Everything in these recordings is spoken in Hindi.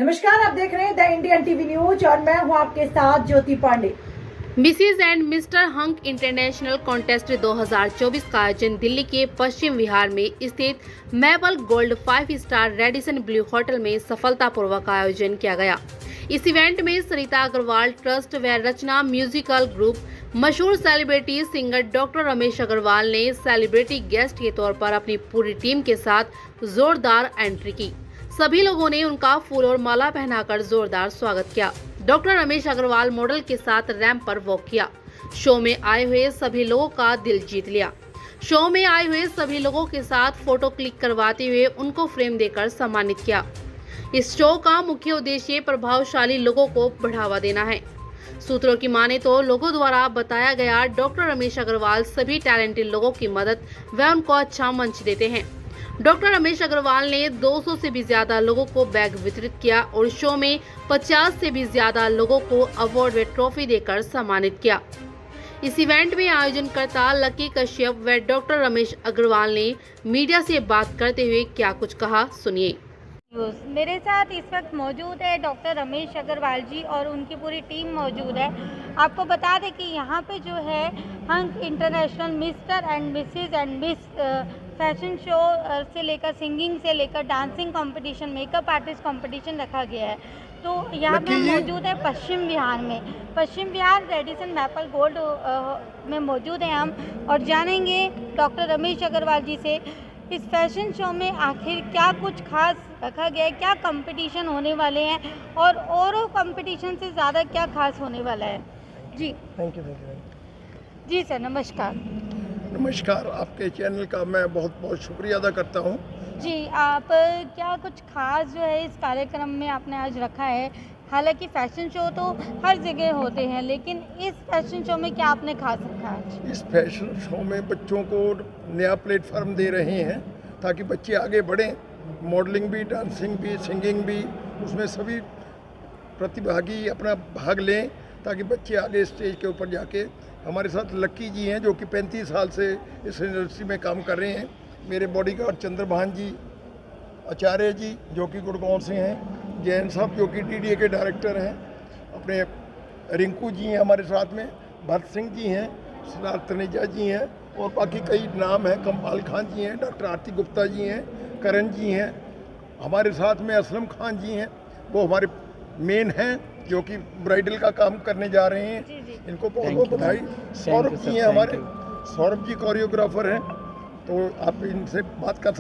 नमस्कार, आप देख रहे हैं द इंडियन टीवी न्यूज और मैं हूं आपके साथ Jyoti Pandey. Mrs and Mister hunk international contest 2024 का आयोजन दिल्ली के पश्चिम विहार में स्थित Maple gold 5 star Radisson Blu hotel में सफलतापूर्वक आयोजन किया गया। इस इवेंट में सरिता अग्रवाल ट्रस्ट व रचना म्यूजिकल ग्रुप, मशहूर celebrity singer doctor Ramesh Agrawal ने सेलिब्रिटी गेस्ट के तौर पर अपनी पूरी टीम के साथ जोरदार एंट्री की। सभी लोगों ने उनका फूल और माला पहनाकर जोरदार स्वागत किया। डॉक्टर रमेश अग्रवाल मॉडल के साथ रैंप पर वॉक किया। शो में आए हुए सभी लोगों का दिल जीत लिया। शो में आए हुए सभी लोगों के साथ फोटो क्लिक करवाते हुए उनको फ्रेम देकर सम्मानित किया। इस शो का मुख्य उद्देश्य प्रभावशाली लोगों को बढ़ावा देना है। सूत्रों की माने तो लोगों द्वारा बताया गया डॉक्टर रमेश अग्रवाल सभी टैलेंटेड लोगों की मदद व उनको अच्छा मंच देते हैं। डॉक्टर रमेश अग्रवाल ने 200 से भी ज्यादा लोगों को बैग वितरित किया और शो में 50 से भी ज्यादा लोगों को अवार्ड व ट्रॉफी देकर सम्मानित किया। इस इवेंट में आयोजनकर्ता लकी कश्यप व डॉक्टर रमेश अग्रवाल ने मीडिया से बात करते हुए क्या कुछ कहा, सुनिए। मेरे साथ इस वक्त मौजूद है डॉक्टर रमेश अग्रवाल जी और उनकी पूरी टीम मौजूद है। आपको बता दें कि यहाँ पे जो है hunk international mister and Mrs and miss fashion show से लेकर सिंगिंग से लेकर dancing competition, makeup artist competition रखा गया है। तो यहाँ पे मौजूद है पश्चिम विहार में, Paschim Vihar Radisson maple gold में मौजूद है हम, और जानेंगे डॉक्टर रमेश अग्रवाल जी से इस फैशन शो में आखिर क्या कुछ खास रखा गया है, क्या कंपटीशन होने वाले हैं और कंपटीशन से ज़्यादा क्या खास होने वाला है। जी थैंक यू। जी सर, नमस्कार। नमस्कार, आपके चैनल का मैं बहुत बहुत शुक्रिया अदा करता हूँ। जी, आप क्या कुछ खास जो है इस कार्यक्रम में आपने आज रखा है? हालांकि फैशन शो तो हर जगह होते हैं, लेकिन इस फैशन शो में क्या आपने खास रखा है? इस फैशन शो में बच्चों को नया प्लेटफॉर्म दे रहे हैं ताकि बच्चे आगे बढ़ें। मॉडलिंग भी, डांसिंग भी, सिंगिंग भी, उसमें सभी प्रतिभागी अपना भाग लें ताकि बच्चे आगे स्टेज के ऊपर जाके। हमारे साथ लक्की जी हैं जो कि 35 साल से इस इंडस्ट्री में काम कर रहे हैं। मेरे बॉडीगार्ड चंद्रभान जी, आचार्य जी जो कि गुड़गांव से हैं, जैन साहब जो कि DDA के डायरेक्टर हैं, अपने रिंकू जी हैं हमारे साथ में, भरत सिंह जी हैं, सिद्धार्थ तनेजा जी हैं और बाकी कई नाम हैं, कमपाल खान जी हैं, डॉक्टर आरती गुप्ता जी हैं, करण जी हैं, हमारे साथ में असलम खान जी हैं, वो हमारे मेन हैं जो कि ब्राइडल का काम करने जा रहे हैं। इनको बहुत बहुत बधाई। सौरभ जी हैं हमारे, सौरभ जी कोरियोग्राफर हैं, तो आप इनसे बात कर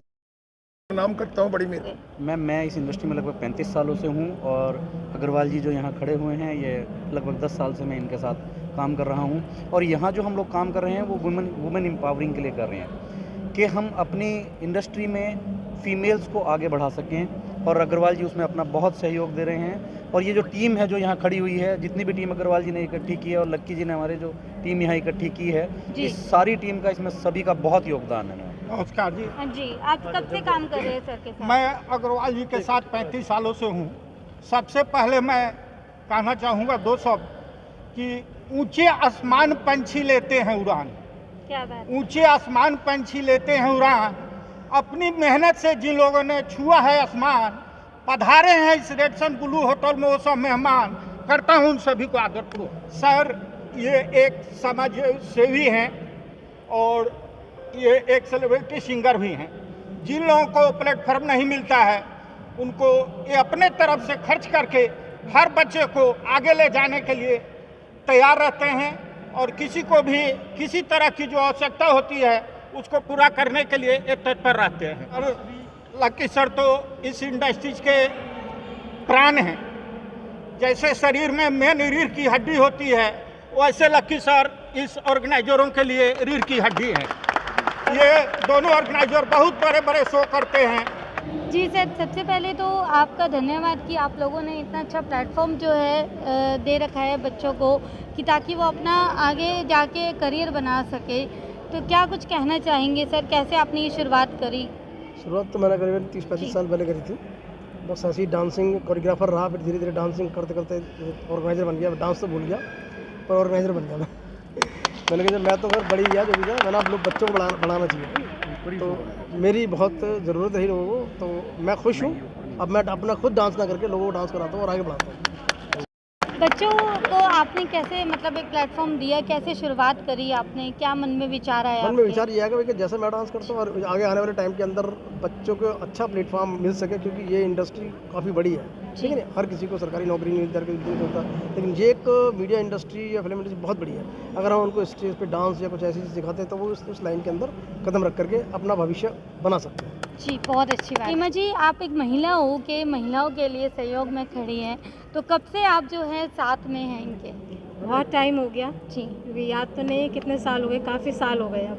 नाम करता हूँ, बड़ी मेहरबानी। मैं इस इंडस्ट्री में लगभग 35 सालों से हूँ और अग्रवाल जी जो यहाँ खड़े हुए हैं ये लगभग 10 साल से मैं इनके साथ काम कर रहा हूँ। और यहाँ जो हम लोग काम कर रहे हैं वो वुमेन एम्पावरिंग के लिए कर रहे हैं कि हम अपनी इंडस्ट्री में फीमेल्स को आगे बढ़ा सकें, और अग्रवाल जी उसमें अपना बहुत सहयोग दे रहे हैं। और ये जो टीम है जो यहाँ खड़ी हुई है, जितनी भी टीम अग्रवाल जी ने इकट्ठी की है और लक्की जी ने हमारे जो टीम यहाँ इकट्ठी की है, इस सारी टीम का इसमें सभी का बहुत योगदान है। नमस्कार जी। हाँ जी, आप कब से काम कर रहे हैं सर के साथ? मैं अग्रवाल जी के साथ 35 सालों से हूँ। सबसे पहले मैं कहना चाहूँगा 2 शब्द कि ऊंचे आसमान पंछी लेते हैं उड़ान। क्या बात? ऊंचे आसमान पंछी लेते हैं उड़ान, अपनी मेहनत से जिन लोगों ने छुआ है आसमान, पधारे हैं इस रेडिसन ब्लू होटल में वो सब मेहमान, करता हूँ उन सभी को आदरपूर्वक। सर, ये एक समाज सेवी हैं और ये एक सेलिब्रिटी सिंगर भी हैं। जिन लोगों को प्लेटफॉर्म नहीं मिलता है उनको ये अपने तरफ से खर्च करके हर बच्चे को आगे ले जाने के लिए तैयार रहते हैं, और किसी को भी किसी तरह की जो आवश्यकता होती है उसको पूरा करने के लिए ये तत्पर रहते हैं। और लकी सर तो इस इंडस्ट्री के प्राण हैं। जैसे शरीर में मेन रीढ़ की हड्डी होती है, वैसे लकी सर इस ऑर्गेनाइजरों के लिए रीढ़ की हड्डी है। ये दोनों ऑर्गेनाइजर बहुत बड़े बड़े शो करते हैं। जी सर, सबसे पहले तो आपका धन्यवाद कि आप लोगों ने इतना अच्छा प्लेटफॉर्म जो है दे रखा है बच्चों को, कि ताकि वो अपना आगे जाके करियर बना सके। तो क्या कुछ कहना चाहेंगे सर, कैसे आपने ये शुरुआत करी? शुरुआत तो मैंने करीबन 30-35 साल पहले करी थी। बस ऐसी डांसिंग कोरियोग्राफर रहा, फिर धीरे धीरे डांसिंग करते करते ऑर्गेनाइजर बन गया। डांस तो भूल गया पर ऑर्गेनाइजर बन गया मैंने कहा मैं तो फिर बड़ी गया जो भी था, मैंने आप लोग बच्चों को बढ़ाना चाहिए। तो मेरी बहुत ज़रूरत है लोगों को, तो मैं खुश हूँ अब मैं अपना खुद डांस ना करके लोगों को डांस कराता हूँ और आगे बढ़ाता हूँ। बच्चों को आपने कैसे मतलब एक प्लेटफॉर्म दिया, कैसे शुरुआत करी आपने, क्या मन में विचार आया? मन में विचार ये आएगा कि जैसे मैं डांस करता हूँ और आगे आने वाले टाइम के अंदर बच्चों को अच्छा प्लेटफॉर्म मिल सके, क्योंकि ये इंडस्ट्री काफ़ी बड़ी है, ठीक है ना। हर किसी को सरकारी नौकरी नहीं होता, लेकिन ये एक मीडिया इंडस्ट्री या फिल्म इंडस्ट्री बहुत बड़ी है। अगर हम उनको स्टेज पे डांस या कुछ ऐसी चीज़ सिखाते हैं तो वो उस लाइन के अंदर कदम रख करके अपना भविष्य बना सकते हैं। जी, बहुत अच्छी बात। रीमा जी, आप एक महिला हो के महिलाओं के लिए सहयोग में खड़ी हैं, तो कब से आप जो है साथ में हैं इनके? बहुत टाइम हो गया जी, क्योंकि याद तो नहीं कितने साल हो गए, काफ़ी साल हो गए अब।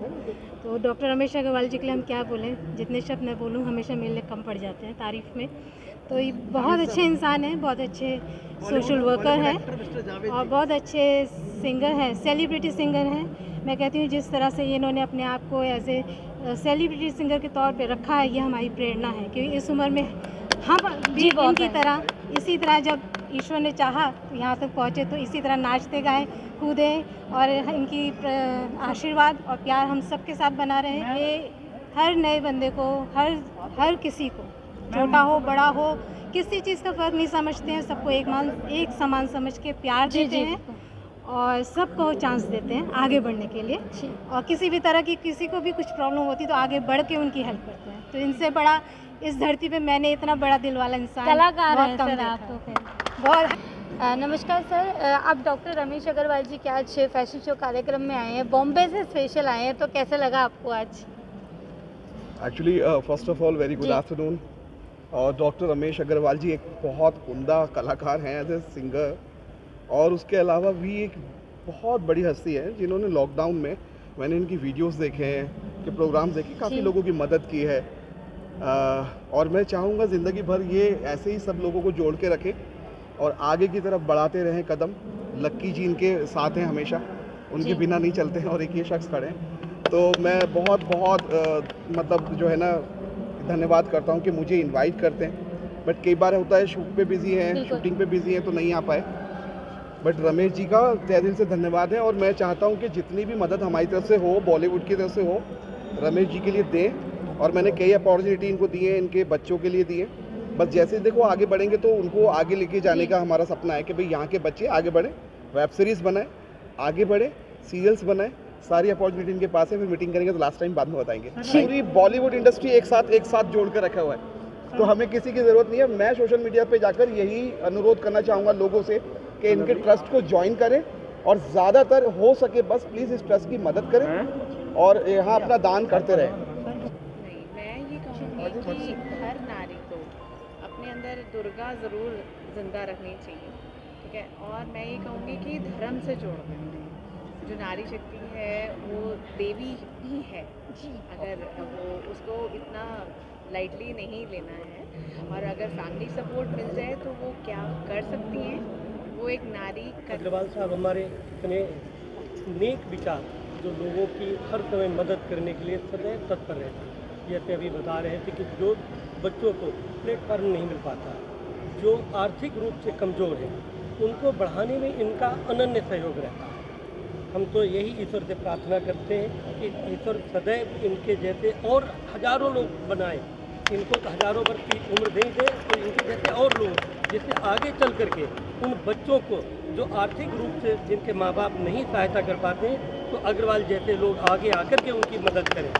तो डॉक्टर रमेश अग्रवाल जी के लिए हम क्या बोलें, जितने शब्द मैं बोलूँ हमेशा मेरे लिए कम पड़ जाते हैं तारीफ़ में। तो ये बहुत अच्छे इंसान हैं, बहुत अच्छे सोशल वर्कर हैं और बहुत अच्छे सिंगर हैं, सेलिब्रिटी सिंगर हैं। मैं कहती हूँ जिस तरह से इन्होंने अपने आप को एज ए सेलिब्रिटी सिंगर के तौर पे रखा है, ये हमारी प्रेरणा है। क्योंकि इस उम्र में हम भी इनकी तरह इसी तरह जब ईश्वर ने चाहा तो यहाँ तक पहुँचे, तो इसी तरह नाचते गाएं कूदें और इनकी आशीर्वाद और प्यार हम सबके साथ बना रहे। ये हर नए बंदे को, हर किसी को, छोटा हो बड़ा हो, किसी चीज़ का फ़र्क नहीं समझते हैं, सबको एक समान समझ के प्यार देते हैं और सबको चांस देते हैं आगे बढ़ने के लिए। और किसी भी तरह की किसी को भी कुछ प्रॉब्लम होती तो आगे बढ़ के उनकी हेल्प करते हैं। तो इनसे बड़ा इस धरती पे मैंने इतना बड़ा दिल वाला इंसान कलाकार बहुत हैं कम सर देखा आप तो है। फिर। बहुत नमस्कार सर, आप डॉक्टर रमेश अग्रवाल जी के आज फैशन शो कार्यक्रम में आए हैं, बॉम्बे से स्पेशल आए हैं, तो कैसे लगा आपको आज? Actually first of all very good afternoon. और डॉक्टर रमेश अग्रवाल जी एक बहुत उम्दा कलाकार हैं एज ए सिंगर, और उसके अलावा भी एक बहुत बड़ी हस्ती है जिन्होंने लॉकडाउन में, मैंने इनकी वीडियोस देखे हैं कि प्रोग्राम्स देखे, काफ़ी लोगों की मदद की है। और मैं चाहूँगा ज़िंदगी भर ये ऐसे ही सब लोगों को जोड़ के रखें और आगे की तरफ बढ़ाते रहें कदम। लक्की जी इनके साथ हैं हमेशा, उनके बिना नहीं चलते हैं और एक ये शख्स खड़े हैं। तो मैं बहुत मतलब जो है ना धन्यवाद करता हूँ कि मुझे इनवाइट करते हैं, बट कई बार होता है शूट पे बिज़ी हैं, शूटिंग पे बिज़ी हैं तो नहीं आ पाए। बट रमेश जी का तहे दिल से धन्यवाद है, और मैं चाहता हूँ कि जितनी भी मदद हमारी तरफ से हो, बॉलीवुड की तरफ से हो, रमेश जी के लिए दें। और मैंने कई अपॉर्चुनिटी इनको दी है, इनके बच्चों के लिए दिए। बस जैसे देखो आगे बढ़ेंगे तो उनको आगे लेके जाने का हमारा सपना है कि भाई यहाँ के बच्चे आगे बढ़ें, वेब सीरीज़ बनाएं, आगे बढ़े, सीरियल्स बनाएं, सारी अपॉर्चुनिटी इनके पास है। फिर मीटिंग करेंगे तो लास्ट टाइम बाद में बताएंगे। पूरी बॉलीवुड इंडस्ट्री एक साथ जोड़ कर रखा हुआ है, तो हमें किसी की ज़रूरत नहीं है। मैं सोशल मीडिया पर जाकर यही अनुरोध करना चाहूँगा लोगों से कि इनके ट्रस्ट को ज्वाइन करें और ज़्यादातर हो सके बस प्लीज़ इस ट्रस्ट की मदद करें और यहाँ अपना दान करते रहें। मैं ये कहूँगी कि हर नारी को अपने अंदर दुर्गा ज़रूर जिंदा रखनी चाहिए, ठीक है। और मैं ये कहूँगी कि धर्म से जोड़ दें। जो नारी शक्ति है वो देवी ही है, अगर वो उसको इतना लाइटली नहीं लेना है, और अगर फैमिली सपोर्ट मिल जाए तो वो क्या कर सकती हैं, वो एक नारी अग्रवाल साहब हमारे इतने नेक विचार, जो लोगों की हर समय मदद करने के लिए सदैव तत्पर रहते हैं। जैसे अभी बता रहे थे कि जो बच्चों को प्लेटफॉर्म नहीं मिल पाता, जो आर्थिक रूप से कमज़ोर हैं, उनको बढ़ाने में इनका अनन्य सहयोग रहता है। हम तो यही ईश्वर से प्रार्थना करते हैं कि ईश्वर सदैव इनके जैसे और हज़ारों लोग बनाए, इनको हज़ारों वर्ष की उम्र दे तो इनके जैसे और लोग जिससे आगे चल करके उन बच्चों को जो आर्थिक रूप से जिनके माँ बाप नहीं सहायता कर पाते हैं, तो अग्रवाल जैसे लोग आगे आकर के उनकी मदद करें।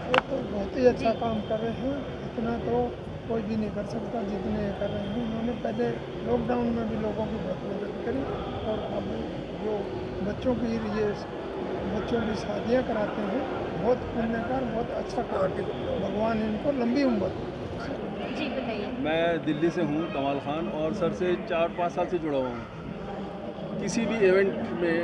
वो तो बहुत ही अच्छा काम कर रहे हैं, इतना तो कोई भी नहीं कर सकता जितने कर रहे हैं। उन्होंने पहले लॉकडाउन में भी लोगों की बहुत मदद करी, और अब जो बच्चों की शादियाँ कराते हैं, बहुत पुण्यकार, बहुत अच्छा काम। भगवान इनको लंबी उम्र। जी बताइए। मैं दिल्ली से हूँ, कमाल खान, और सर से 4-5 साल से जुड़ा हुआ हूँ। किसी भी इवेंट में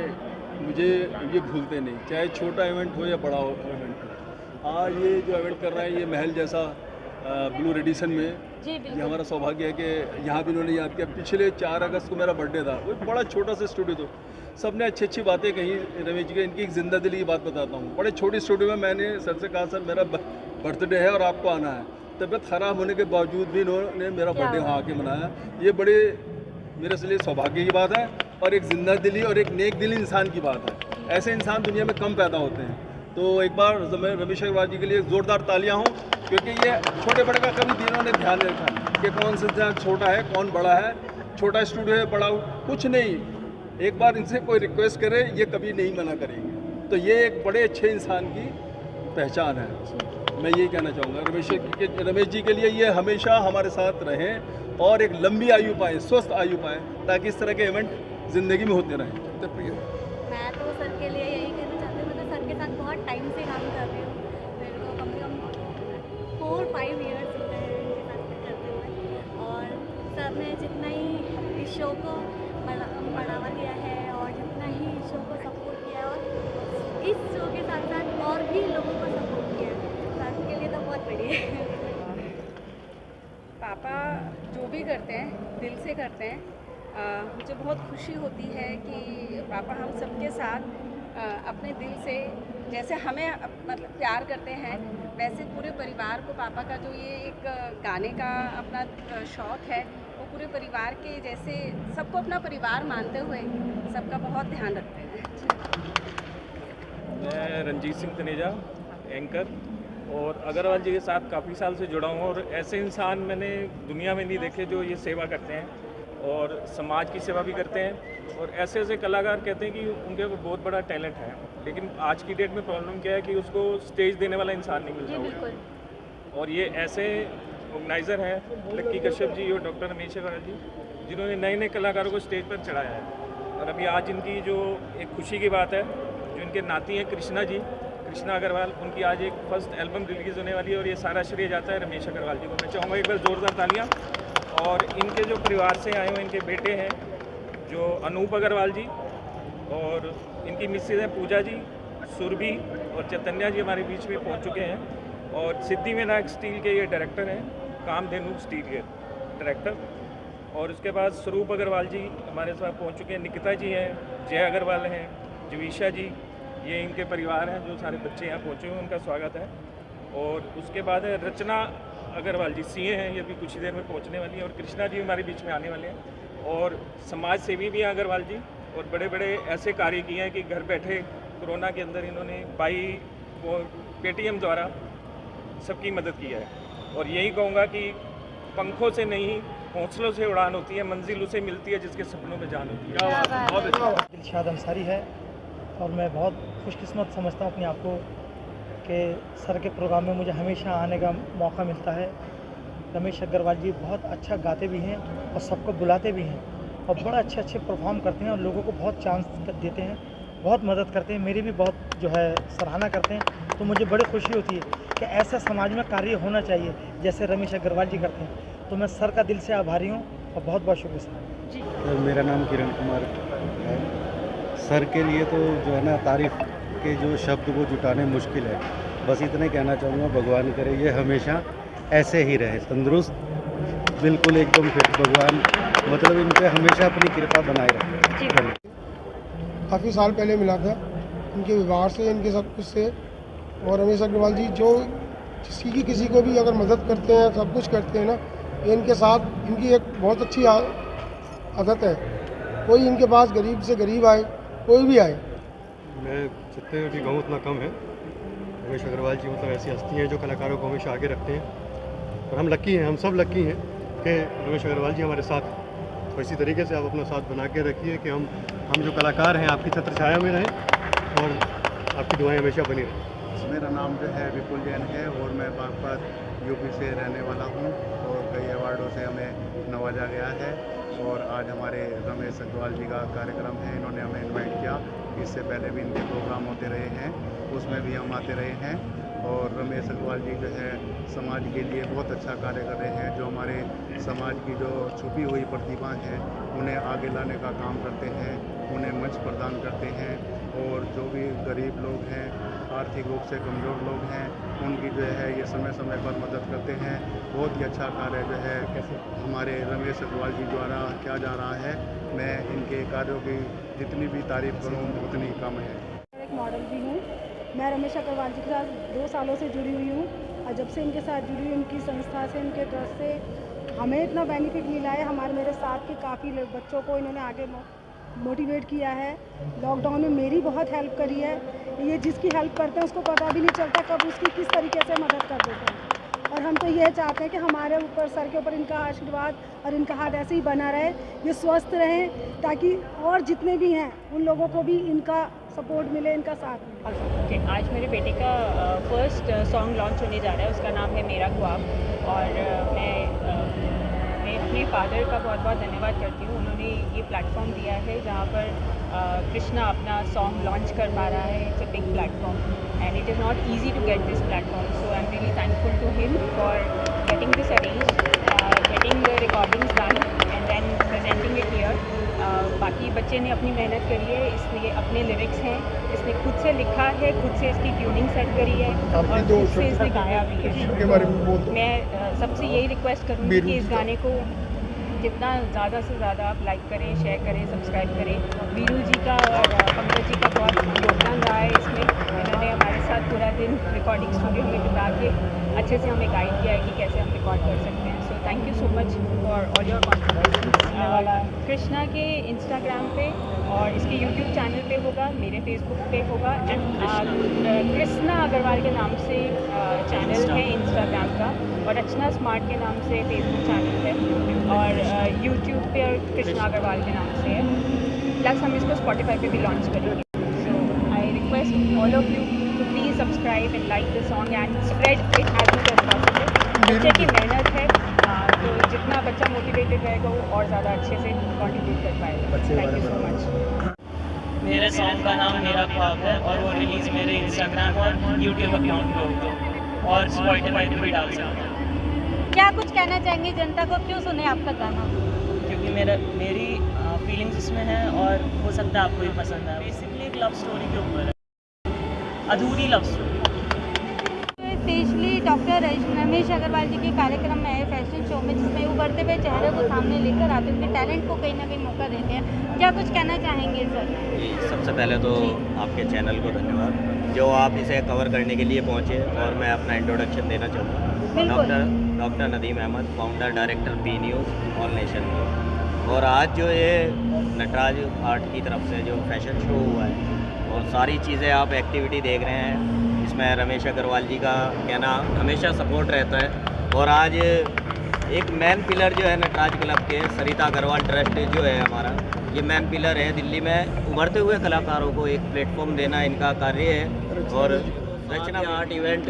मुझे ये भूलते नहीं, चाहे छोटा इवेंट हो या बड़ा इवेंट हो। आज ये जो इवेंट कर रहा है, ये महल जैसा ब्लू रेडिसन में, ये हमारा सौभाग्य है कि यहाँ भी उन्होंने याद किया। पिछले 4 अगस्त को मेरा बर्थडे था, वो बड़ा छोटा सा स्टूडियो था, सब ने अच्छी बातें कही रमेश जी के। इनकी एक जिंदा दिली की बात बताता हूँ। बड़े छोटे स्टूडियो में मैंने सर से कहा, सर मेरा बर्थडे है और आपको आना है। तबीयत ख़राब होने के बावजूद भी इन्होंने मेरा बर्थडे वहाँ आके मनाया। ये बड़े मेरे लिए सौभाग्य की बात है, और एक जिंदा दिली और एक नेक दिली इंसान की बात है। ऐसे इंसान दुनिया में कम पैदा होते हैं। तो एक बार रमेश अग्रवाल जी के लिए ज़ोरदार तालियां हों, क्योंकि ये छोटे बड़े का कभी इन्होंने ध्यान नहीं रखा। कि कौन संस्थान छोटा है कौन बड़ा है, छोटा स्टूडियो है बड़ा, कुछ नहीं। एक बार इनसे कोई रिक्वेस्ट करे ये कभी नहीं मना करेंगे। तो ये एक बड़े अच्छे इंसान की पहचान है। मैं यही कहना चाहूँगा रमेश जी के लिए, ये हमेशा हमारे साथ रहें और एक लंबी आयु पाएँ, स्वस्थ आयु पाएँ, ताकि इस तरह के इवेंट ज़िंदगी में होते रहें। मैं तो सर के लिए यही कहना चाहती हूँ, मैं तो सर के साथ बहुत टाइम से काम कर रही हूँ। मेरे को कम से कम 4-5 ईयर्स हो गए इनके साथ करते हुए, और सर ने जितना ही इस शो को बढ़ावा दिया है और जितना ही शो को सपोर्ट किया है, और इस शो के साथ साथ और भी लोगों को सपोर्ट किया है, सर के लिए तो बहुत बढ़िया है। पापा जो भी करते हैं दिल से करते हैं। मुझे बहुत खुशी होती है कि पापा हम सबके साथ अपने दिल से, जैसे हमें मतलब प्यार करते हैं, वैसे पूरे परिवार को पापा का जो ये एक गाने का अपना शौक़ है, वो पूरे परिवार के जैसे सबको अपना परिवार मानते हुए सबका बहुत ध्यान रखते हैं। मैं रंजीत सिंह तनेजा, एंकर, और अग्रवाल जी के साथ काफ़ी साल से जुड़ा हूँ। और ऐसे इंसान मैंने दुनिया में नहीं देखे जो ये सेवा करते हैं और समाज की सेवा भी करते हैं। और ऐसे ऐसे कलाकार कहते हैं कि उनके को बहुत बड़ा टैलेंट है, लेकिन आज की डेट में प्रॉब्लम क्या है कि उसको स्टेज देने वाला इंसान नहीं मिलता हुआ। और ये ऐसे ऑर्गेनाइज़र हैं लक्की कश्यप जी और डॉक्टर रमेश अग्रवाल जी, जिन्होंने नए नए कलाकारों को स्टेज पर चढ़ाया है। और अभी आज इनकी जो एक खुशी की बात है, जो इनके नाती हैं कृष्णा जी, कृष्णा अग्रवाल, उनकी आज एक फर्स्ट एल्बम रिलीज़ होने वाली है, और ये सारा श्रेय जाता है रमेश अग्रवाल जी को। मैं चाहूँगा एक बार ज़ोरदार तालियाँ। और इनके जो परिवार से आए हुए इनके बेटे हैं जो अनूप अग्रवाल जी, और इनकी मिसेज हैं पूजा जी, सुरभि और चैतन्या जी हमारे बीच में पहुंच चुके हैं। और सिद्धिविनायक स्टील के ये डायरेक्टर हैं, कामधेनु स्टील के डायरेक्टर। और उसके बाद स्वरूप अग्रवाल जी हमारे साथ पहुंच चुके हैं, निकिता जी हैं, जय अग्रवाल हैं, जवीशा जी, ये इनके परिवार हैं, जो सारे बच्चे यहाँ पहुँचे हुए उनका स्वागत है। और उसके बाद है रचना अग्रवाल जी, सीए हैं, ये भी कुछ ही देर में पहुंचने वाली हैं। और कृष्णा जी हमारे बीच में आने वाले हैं। और समाज सेवी भी हैं अग्रवाल जी, और बड़े बड़े ऐसे कार्य किए हैं कि घर बैठे कोरोना के अंदर इन्होंने पेटीएम द्वारा सबकी मदद की है। और यही कहूँगा कि पंखों से नहीं हौसलों से उड़ान होती है, मंजिल उसे मिलती है जिसके सपनों में जान होती है। बहुत अच्छा। दिलशाद अंसारी है, और मैं बहुत खुशकिस्मत समझता हूँ अपने आप को कि सर के प्रोग्राम में मुझे हमेशा आने का मौका मिलता है। रमेश अग्रवाल जी बहुत अच्छा गाते भी हैं और सबको बुलाते भी हैं, और बड़ा अच्छे परफॉर्म करते हैं, और लोगों को बहुत चांस देते हैं, बहुत मदद करते हैं, मेरी भी बहुत जो है सराहना करते हैं। तो मुझे बड़ी खुशी होती है कि ऐसा समाज में कार्य होना चाहिए जैसे रमेश अग्रवाल जी करते हैं। तो मैं सर का दिल से आभारी हूँ, और बहुत बहुत शुक्रिया। मेरा नाम किरण कुमार है। सर के लिए तो जो है ना, तारीफ़ के जो शब्द वो जुटाने मुश्किल है। बस इतने कहना चाहूँगा, भगवान करे ये हमेशा ऐसे ही रहे, तंदुरुस्त, बिल्कुल एकदम फिट। भगवान मतलब इन पे हमेशा अपनी कृपा बनाए रखे। काफ़ी साल पहले मिला था, इनके व्यवहार से, इनके सब कुछ से। और रमेश अग्रवाल जी जो किसी को भी अगर मदद करते हैं, सब कुछ करते हैं ना, इनके साथ इनकी एक बहुत अच्छी आदत है। कोई इनके पास गरीब से गरीब आए, कोई भी आए, मैं जितने भी कहूँ उतना कम है। रमेश अग्रवाल जी मतलब ऐसी हस्ती हैं जो कलाकारों को हमेशा आगे रखते हैं, और हम लक्की हैं, हम सब लक्की हैं कि रमेश अग्रवाल जी हमारे साथ। तो इसी तरीके से आप अपना साथ बना के रखिए कि हम जो कलाकार हैं आपकी छत्र छाया में रहें, और आपकी दुआएं हमेशा बनी रहें। मेरा नाम जो है विपुल जैन है, और मैं बागपत यूपी से रहने वाला हूँ, और कई अवार्डों से हमें नवाजा गया है। और आज हमारे रमेश अग्रवाल जी का कार्यक्रम है, इन्होंने हमें इनवाइट किया। इससे पहले भी इनके प्रोग्राम होते रहे हैं, उसमें भी हम आते रहे हैं। और रमेश अग्रवाल जी जो है समाज के लिए बहुत अच्छा कार्य कर रहे हैं। जो हमारे समाज की जो छुपी हुई प्रतिभा हैं उन्हें आगे लाने का काम करते हैं, उन्हें मंच प्रदान करते हैं। और जो भी गरीब लोग हैं, आर्थिक रूप से कमज़ोर लोग हैं, उनकी जो है ये समय समय पर मदद करते हैं। बहुत ही अच्छा कार्य जो है हमारे रमेश अग्रवाल जी द्वारा किया जा रहा है। मैं इनके कार्यों की जितनी भी तारीफ़ करूँ उतनी कम है। एक मॉडल भी हूँ। मैं रमेश अग्रवाल जी के साथ 2 सालों से जुड़ी हुई हूँ, और जब से इनके साथ जुड़ी हुई, उनकी संस्था से, उनके ट्रस्ट से हमें इतना बेनिफिट मिला है। मेरे साथ के काफ़ी बच्चों को इन्होंने आगे मोटिवेट किया है। लॉकडाउन में मेरी बहुत हेल्प करी है। ये जिसकी हेल्प करते हैं उसको पता भी नहीं चलता कब उसकी किस तरीके से मदद कर देते हैं। और हम तो ये चाहते हैं कि हमारे ऊपर, सर के ऊपर इनका आशीर्वाद और इनका हाथ ऐसे ही बना रहे, ये स्वस्थ रहें, ताकि और जितने भी हैं उन लोगों को भी इनका सपोर्ट मिले, इनका साथ मिले। ओके, आज मेरे बेटे का फर्स्ट सॉन्ग लॉन्च होने जा रहा है, उसका नाम है मेरा ख्वाब। और मैं अपने फादर का बहुत बहुत धन्यवाद करती हूँ। उन्होंने ये प्लेटफॉर्म दिया है जहाँ पर कृष्णा अपना सॉन्ग लॉन्च कर पा रहा है। It's a big platform and it is not easy to get this platform, so I am really thankful to him for getting this arrange, getting the recordings done and then presenting it here. बाकी बच्चे ने अपनी मेहनत करी है, इसलिए अपने लिरिक्स हैं, इसने खुद से लिखा है, खुद से इसकी ट्यूनिंग सेट करी है और खुद से इसने गाया भी है। मैं सबसे यही रिक्वेस्ट करूँगी कि इस गाने को जितना ज़्यादा से ज़्यादा आप लाइक करें, शेयर करें, सब्सक्राइब करें। वीरू जी का और पंकज जी का बहुत योगदान रहा है इसमें। इन्होंने हमारे साथ पूरा दिन रिकॉर्डिंग स्टूडियो में बिता के अच्छे से हमें गाइड किया है कि कैसे हम रिकॉर्ड कर सकते हैं। So thank you so much for all your contributions. Krishna के इंस्टाग्राम पे और इसके यूट्यूब चैनल पे होगा, मेरे फेसबुक पे होगा। कृष्णा अग्रवाल के नाम से चैनल है इंस्टाग्राम का और अर्चना स्मार्ट के नाम से फेसबुक चैनल है और यूट्यूब पे कृष्णा अग्रवाल के नाम से है। प्लस हम इसको स्पॉटिफाई पे भी लॉन्च करेंगे। So I request all of you to please subscribe and like the song and spread it as much as possible. बच्चे की मेहनत है, तो जितना बच्चा मोटिवेटेड रहेगा वो और ज़्यादा अच्छे से कंट्रीब्यूट कर पाएगा। Thank you so much. मेरे सॉन्ग का नाम मेरा ख्वाब है और वो रिलीज़ मेरे इंस्टाग्राम और यूट्यूब अकाउंट पे होगा और स्पॉटिफाई पे भी डाल सकते हैं। क्या कुछ कहना चाहेंगे जनता को, क्यों सुने आपका गाना? क्योंकि मेरी फीलिंग्स इसमें हैं और हो सकता है आपको भी पसंद आए। बेसिकली एक लव स्टोरी के ऊपर है, अधूरी love story. Specially doctor Ramesh Agarwal ji के कार्यक्रम में है, फैशन शो में, जिसमें उभरते हुए चेहरे को सामने लेकर आते हैं, उनके टैलेंट को कहीं ना कहीं मौका देते हैं। क्या कुछ कहना चाहेंगे सर? सबसे पहले तो आपके चैनल को धन्यवाद जो आप इसे कवर करने के लिए पहुँचे, और मैं अपना इंट्रोडक्शन देना चाहूँगा। Doctor Nadeem Ahmad, founder director B news all nation news. और आज जो ये नटराज आर्ट की तरफ से जो फैशन शो हुआ है और सारी चीज़ें आप एक्टिविटी देख रहे हैं, इसमें रमेश अग्रवाल जी का कहना हमेशा सपोर्ट रहता है। और आज एक मैन पिलर जो है नटराज क्लब के, सरिता अग्रवाल ट्रस्ट जो है हमारा, ये मैन पिलर है। दिल्ली में उभरते हुए कलाकारों को एक प्लेटफॉर्म देना इनका कार्य है। और रचना आर्ट इवेंट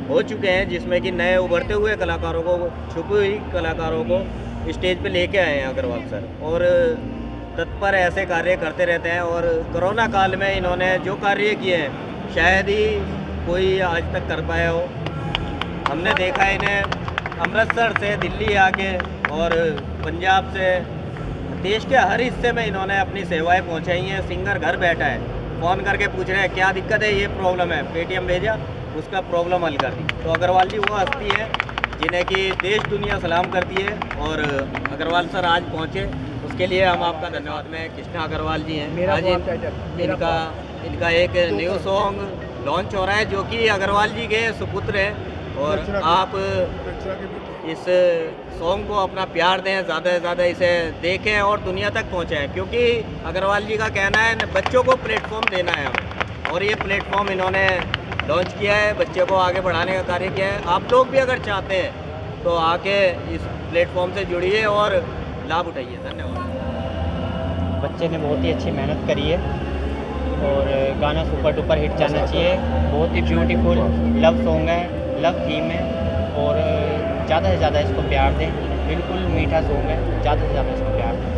हो चुके हैं जिसमें कि नए उभरते हुए कलाकारों को, छुपी हुई कलाकारों को स्टेज पे लेके आए हैं अग्रवाल सर, और तत्पर ऐसे कार्य करते रहते हैं। और कोरोना काल में इन्होंने जो कार्य किए हैं शायद ही कोई आज तक कर पाया हो। हमने देखा इन्हें अमृतसर से दिल्ली आके और पंजाब से, देश के हर हिस्से में इन्होंने अपनी सेवाएं पहुंचाई हैं। सिंगर घर बैठा है, फ़ोन करके पूछ रहे हैं क्या दिक्कत है, ये प्रॉब्लम है, पेटीएम भेजा, उसका प्रॉब्लम हल कर दी। तो अग्रवाल जी वो हस्ती है जिन्हें कि देश दुनिया सलाम करती है। और अग्रवाल सर आज पहुँचे, उसके लिए हम आपका धन्यवाद। में कृष्णा अग्रवाल जी हैं, आज इनका एक न्यू सॉन्ग लॉन्च हो रहा है जो कि अग्रवाल जी के सुपुत्र हैं। और आप इस सॉन्ग को अपना प्यार दें, ज़्यादा से ज़्यादा इसे देखें और दुनिया तक पहुँचाएँ, क्योंकि अग्रवाल जी का कहना है बच्चों को प्लेटफॉर्म देना है हमें, और ये प्लेटफॉर्म इन्होंने लॉन्च किया है, बच्चे को आगे बढ़ाने का कार्य किया है। आप लोग भी अगर चाहते हैं तो आके इस प्लेटफॉर्म से जुड़िए और लाभ उठाइए। धन्यवाद। बच्चे ने बहुत ही अच्छी मेहनत करी है और गाना सुपर डुपर हिट जाना चाहिए। बहुत ही ब्यूटीफुल लव सॉन्ग है, लव थीम है, और ज़्यादा से ज़्यादा इसको प्यार दें। बिल्कुल मीठा सॉन्ग है, ज़्यादा से ज़्यादा इसको प्यार दें।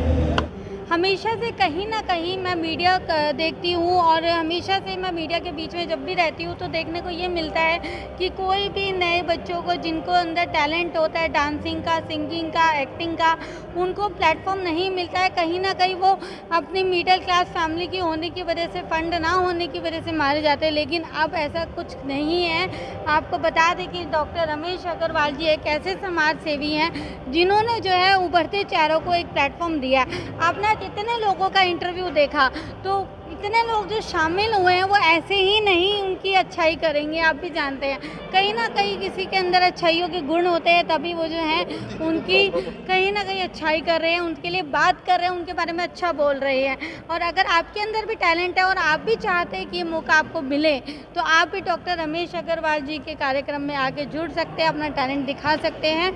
हमेशा से कहीं ना कहीं मैं मीडिया देखती हूँ और हमेशा से मैं मीडिया के बीच में जब भी रहती हूँ तो देखने को ये मिलता है कि कोई भी नए बच्चों को जिनको अंदर टैलेंट होता है डांसिंग का, सिंगिंग का, एक्टिंग का, उनको प्लेटफॉर्म नहीं मिलता है। कहीं ना कहीं वो अपनी मिडिल क्लास फैमिली की होने की वजह से, फंड ना होने की वजह से मारे जाते हैं। लेकिन अब ऐसा कुछ नहीं है। आपको बता दें कि डॉक्टर रमेश अग्रवाल जी एक ऐसे समाज सेवी हैं जिन्होंने जो है उभरते चेहरों को एक प्लेटफॉर्म दिया। अपना इतने लोगों का इंटरव्यू देखा तो इतने लोग जो शामिल हुए हैं वो ऐसे ही नहीं उनकी अच्छाई करेंगे। आप भी जानते हैं कहीं ना कहीं किसी के अंदर अच्छाइयों के गुण होते हैं, तभी वो जो हैं उनकी कहीं ना कहीं अच्छाई कर रहे हैं, उनके लिए बात कर रहे हैं, उनके बारे में अच्छा बोल रहे हैं। और अगर आपके अंदर भी टैलेंट है और आप भी चाहते हैं कि ये मौका आपको मिले तो आप भी डॉक्टर रमेश अग्रवाल जी के कार्यक्रम में आके जुड़ सकते हैं, अपना टैलेंट दिखा सकते हैं।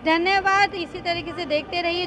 धन्यवाद। इसी तरीके से देखते रहिए।